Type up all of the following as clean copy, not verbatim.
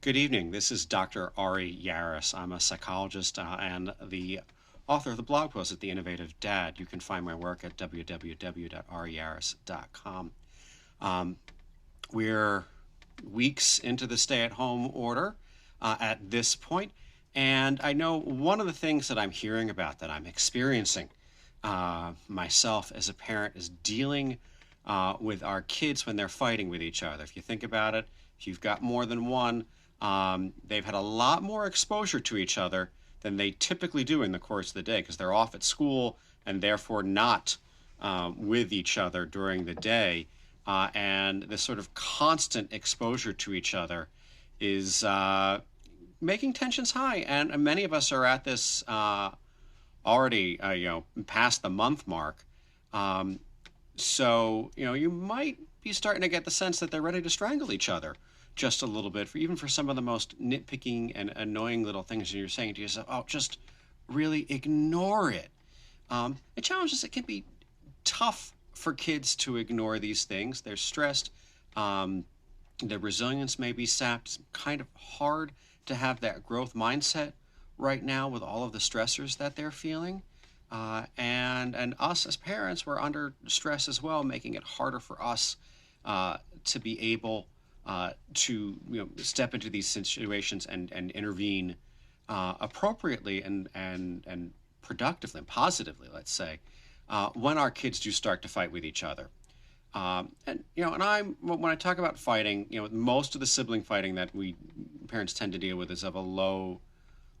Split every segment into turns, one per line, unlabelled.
Good evening. This is Dr. Ari Yaris. I'm a psychologist and the author of the blog post at The Innovative Dad. You can find my work at www.ariyaris.com. We're weeks into the stay-at-home order at this point, and I know one of the things that I'm hearing about, that I'm experiencing myself as a parent, is dealing with our kids when they're fighting with each other. If you think about it, if you've got more than one, they've had a lot more exposure to each other than they typically do in the course of the day because they're off at school and therefore not with each other during the day. And this sort of constant exposure to each other is making tensions high. And many of us are at this already, past the month mark. So, you might be starting to get the sense that they're ready to strangle each other just a little bit, even for some of the most nitpicking and annoying little things. And you're saying to yourself, oh, just really ignore it. The challenge is it can be tough for kids to ignore these things. They're stressed. Their resilience may be sapped. It's kind of hard to have that growth mindset right now with all of the stressors that they're feeling. And us as parents, we're under stress as well, making it harder for us to be able to step into these situations and intervene appropriately and productively and positively, let's say, when our kids do start to fight with each other. And when I talk about fighting, most of the sibling fighting that we parents tend to deal with is of a low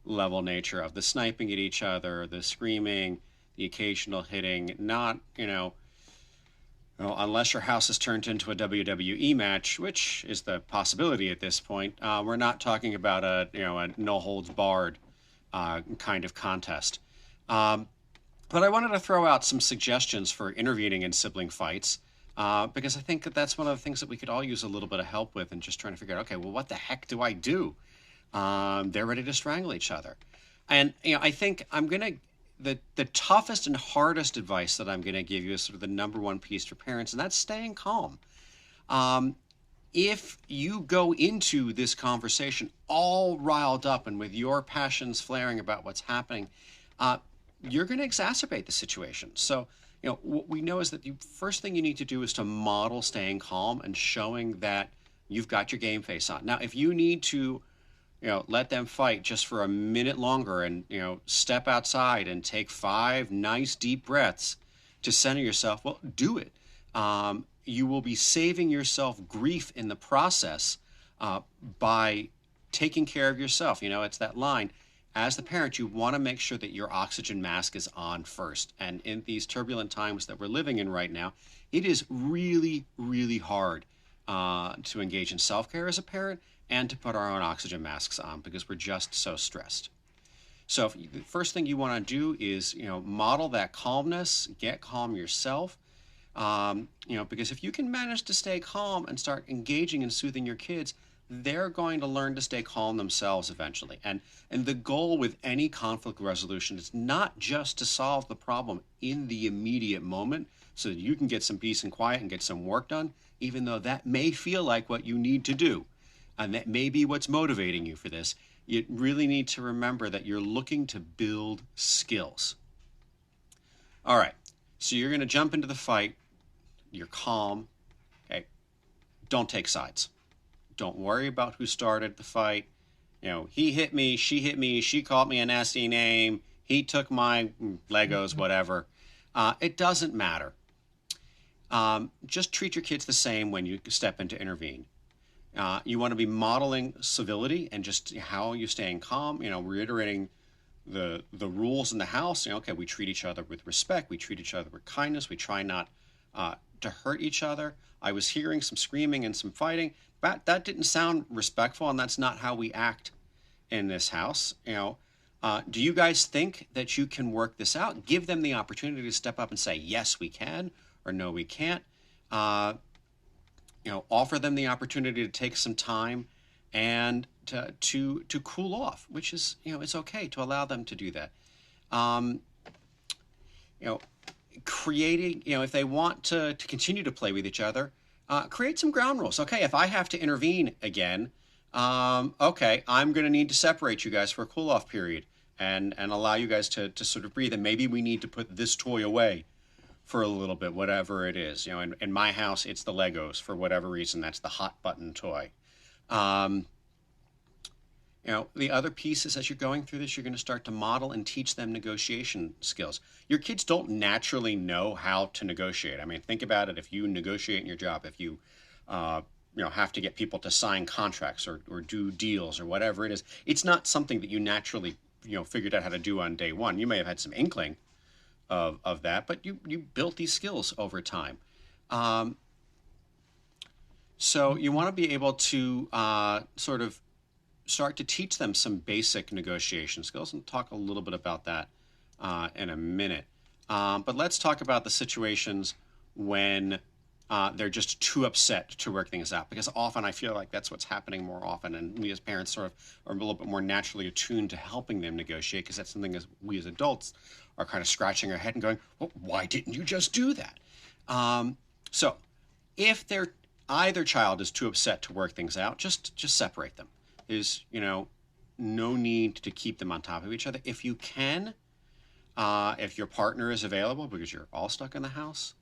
level nature, of the sniping at each other, the screaming, the occasional hitting, not, unless your house is turned into a WWE match, which is the possibility at this point. We're not talking about a no holds barred kind of contest. But I wanted to throw out some suggestions for intervening in sibling fights, because I think that that's one of the things that we could all use a little bit of help with, and just trying to figure out, okay, well, what the heck do I do? They're ready to strangle each other. And, I think the toughest and hardest advice that I'm going to give you is sort of the number one piece for parents, and that's staying calm. If you go into this conversation all riled up and with your passions flaring about what's happening, you're going to exacerbate the situation. So, what we know is that the first thing you need to do is to model staying calm and showing that you've got your game face on. Now, if you need to let them fight just for a minute longer and, step outside and take 5 nice deep breaths to center yourself, well, do it. You will be saving yourself grief in the process by taking care of yourself. It's that line. As the parent, you want to make sure that your oxygen mask is on first. And in these turbulent times that we're living in right now, it is really, really hard to engage in self-care as a parent and to put our own oxygen masks on because we're just so stressed. So the first thing you want to do is, model that calmness, get calm yourself, because if you can manage to stay calm and start engaging and soothing your kids, they're going to learn to stay calm themselves eventually. And the goal with any conflict resolution is not just to solve the problem in the immediate moment so that you can get some peace and quiet and get some work done, even though that may feel like what you need to do. And that may be what's motivating you for this. You really need to remember that you're looking to build skills. All right, so you're going to jump into the fight. You're calm. Okay, don't take sides. Don't worry about who started the fight. He hit me, she called me a nasty name, he took my Legos, whatever. It doesn't matter. Just treat your kids the same when you step in to intervene. You want to be modeling civility and just how you staying calm, reiterating the rules in the house. Okay, we treat each other with respect. We treat each other with kindness. We try not to hurt each other. I was hearing some screaming and some fighting. But that didn't sound respectful, and that's not how we act in this house. Do you guys think that you can work this out? Give them the opportunity to step up and say, yes, we can, or no, we can't. Offer them the opportunity to take some time and to cool off, which is, it's okay to allow them to do that. Creating, if they want to continue to play with each other, create some ground rules. Okay, if I have to intervene again, Okay, I'm going to need to separate you guys for a cool off period and allow you guys to sort of breathe. And maybe we need to put this toy away for a little bit, whatever it is. You know, in my house, it's the Legos for whatever reason. That's the hot button toy. Um, you know, the other piece is as you're going through this, you're going to start to model and teach them negotiation skills. Your kids don't naturally know how to negotiate. I mean, think about it. If you negotiate in your job, if you, uh, have to get people to sign contracts or do deals or whatever it is, it's not something that you naturally, figured out how to do on day one. You may have had some inkling of that, but you built these skills over time. Um, so you want to be able to sort of start to teach them some basic negotiation skills and talk a little bit about that in a minute. But let's talk about the situations when they're just too upset to work things out, because often I feel like that's what's happening more often, and we as parents sort of are a little bit more naturally attuned to helping them negotiate, because that's something as we as adults are kind of scratching our head and going, well, why didn't you just do that? So if they're either child is too upset to work things out, just separate them. There's no need to keep them on top of each other. If you can, if your partner is available because you're all stuck in the house,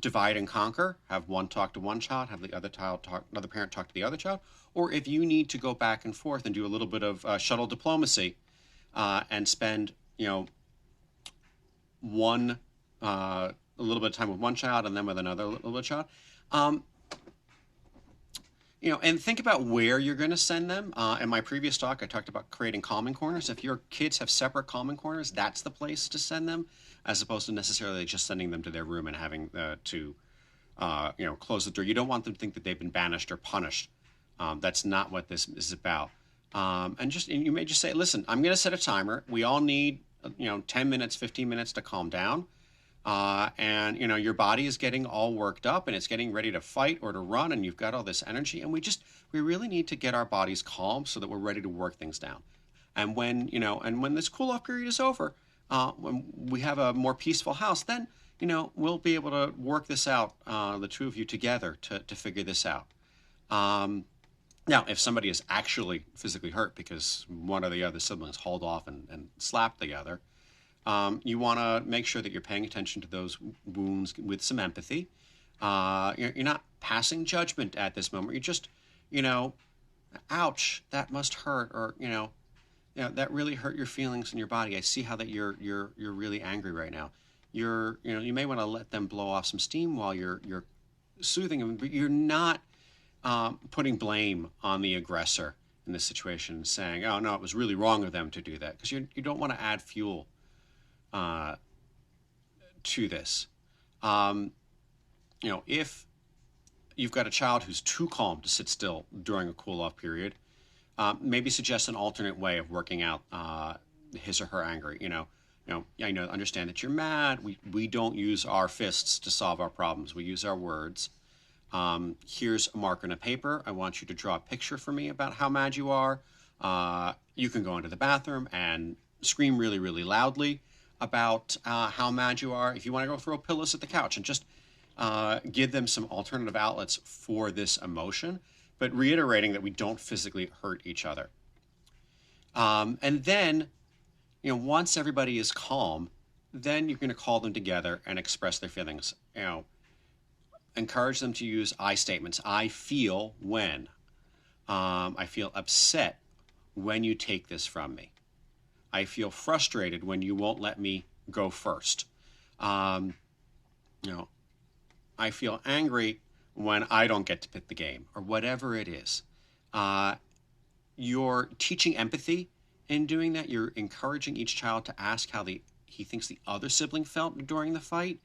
divide and conquer. Have one talk to one child, have the another parent talk to the other child. Or if you need to go back and forth and do a little bit of shuttle diplomacy, and spend one a little bit of time with one child and then with another little bit of child. Um, and think about where you're going to send them. In my previous talk, I talked about creating calming corners. If your kids have separate calming corners, that's the place to send them, as opposed to necessarily just sending them to their room and having to, close the door. You don't want them to think that they've been banished or punished. That's not what this is about. And you may just say, listen, I'm going to set a timer. We all need, 10 minutes, 15 minutes to calm down. And your body is getting all worked up and it's getting ready to fight or to run, and you've got all this energy, and we really need to get our bodies calm so that we're ready to work things down. And when this cool off period is over, when we have a more peaceful house, then we'll be able to work this out, the two of you together to figure this out. Now, if somebody is actually physically hurt because one or the other siblings hauled off and slapped the other, you want to make sure that you're paying attention to those wounds with some empathy. You're not passing judgment at this moment. You're just, ouch, that must hurt, or that really hurt your feelings in your body. I see how that you're really angry right now. You may want to let them blow off some steam while you're soothing them, but you're not putting blame on the aggressor in this situation, saying, "Oh no, it was really wrong of them to do that," because you don't want to add fuel to this. If you've got a child who's too calm to sit still during a cool-off period, maybe suggest an alternate way of working out his or her anger. Understand that you're mad. We don't use our fists to solve our problems. We use our words. Here's a marker and a paper. I want you to draw a picture for me about how mad you are. You can go into the bathroom and scream really, really loudly about how mad you are. If you want to go throw pillows at the couch, and just give them some alternative outlets for this emotion, but reiterating that we don't physically hurt each other. And then, once everybody is calm, then you're going to call them together and express their feelings. Encourage them to use I statements. I feel when. I feel upset when you take this from me. I feel frustrated when you won't let me go first. I feel angry when I don't get to pick the game, or whatever it is. You're teaching empathy in doing that. You're encouraging each child to ask how he thinks the other sibling felt during the fight.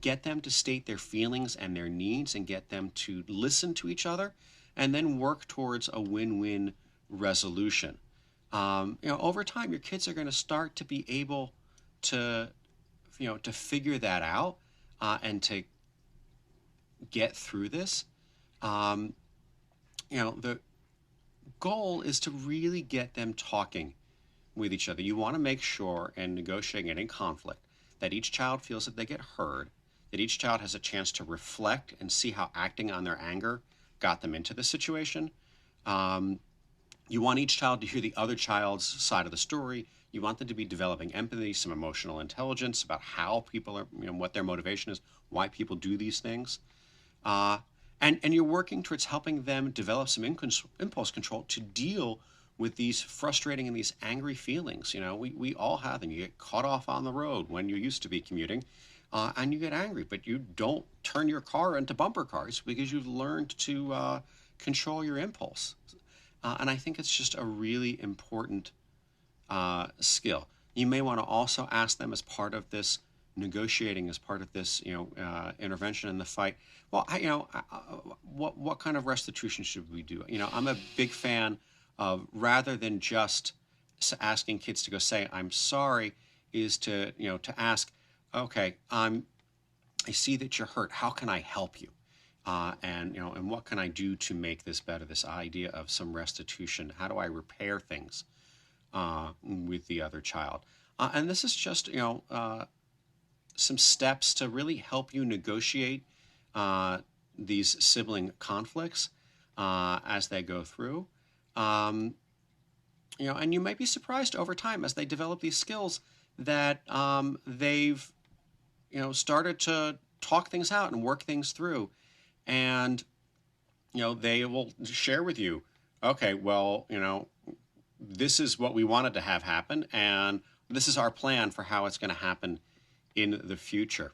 Get them to state their feelings and their needs, and get them to listen to each other, and then work towards a win-win resolution. Over time, your kids are going to start to be able to, to figure that out, and to get through this. The goal is to really get them talking with each other. You want to make sure, in negotiating any conflict, that each child feels that they get heard, that each child has a chance to reflect and see how acting on their anger got them into the situation, Um, you want each child to hear the other child's side of the story. You want them to be developing empathy, some emotional intelligence about how people are, what their motivation is, why people do these things. Uh, and you're working towards helping them develop some impulse control to deal with these frustrating and these angry feelings. We all have them. You get caught off on the road when you used to be commuting, and you get angry, but you don't turn your car into bumper cars because you've learned to control your impulse. And I think it's just a really important skill. You may want to also ask them as part of this negotiating, as part of this, intervention in the fight. Well, what kind of restitution should we do? I'm a big fan of, rather than just asking kids to go say I'm sorry, is to ask, okay, I see that you're hurt. How can I help you? And what can I do to make this better? This idea of some restitution. How do I repair things with the other child? And this is just some steps to really help you negotiate these sibling conflicts as they go through. And you might be surprised over time as they develop these skills that they've started to talk things out and work things through. And, they will share with you, okay, well, this is what we wanted to have happen, and this is our plan for how it's going to happen in the future.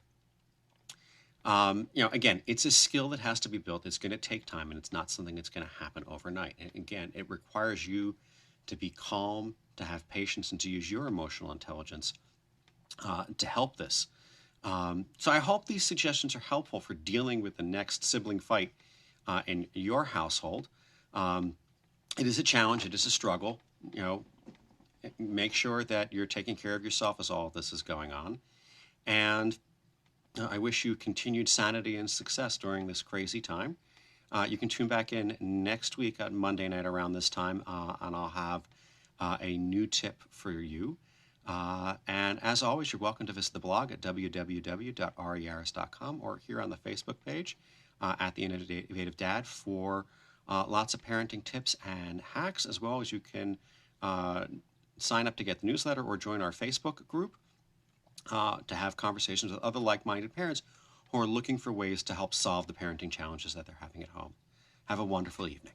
Again, it's a skill that has to be built. It's going to take time, and it's not something that's going to happen overnight. And again, it requires you to be calm, to have patience, and to use your emotional intelligence to help this. So I hope these suggestions are helpful for dealing with the next sibling fight in your household. It is a challenge. It is a struggle. Make sure that you're taking care of yourself as all of this is going on. And I wish you continued sanity and success during this crazy time. You can tune back in next week on Monday night around this time, and I'll have a new tip for you. And as always, you're welcome to visit the blog at www.ariaris.com or here on the Facebook page at The Innovative Dad for lots of parenting tips and hacks, as well as you can sign up to get the newsletter or join our Facebook group to have conversations with other like-minded parents who are looking for ways to help solve the parenting challenges that they're having at home. Have a wonderful evening.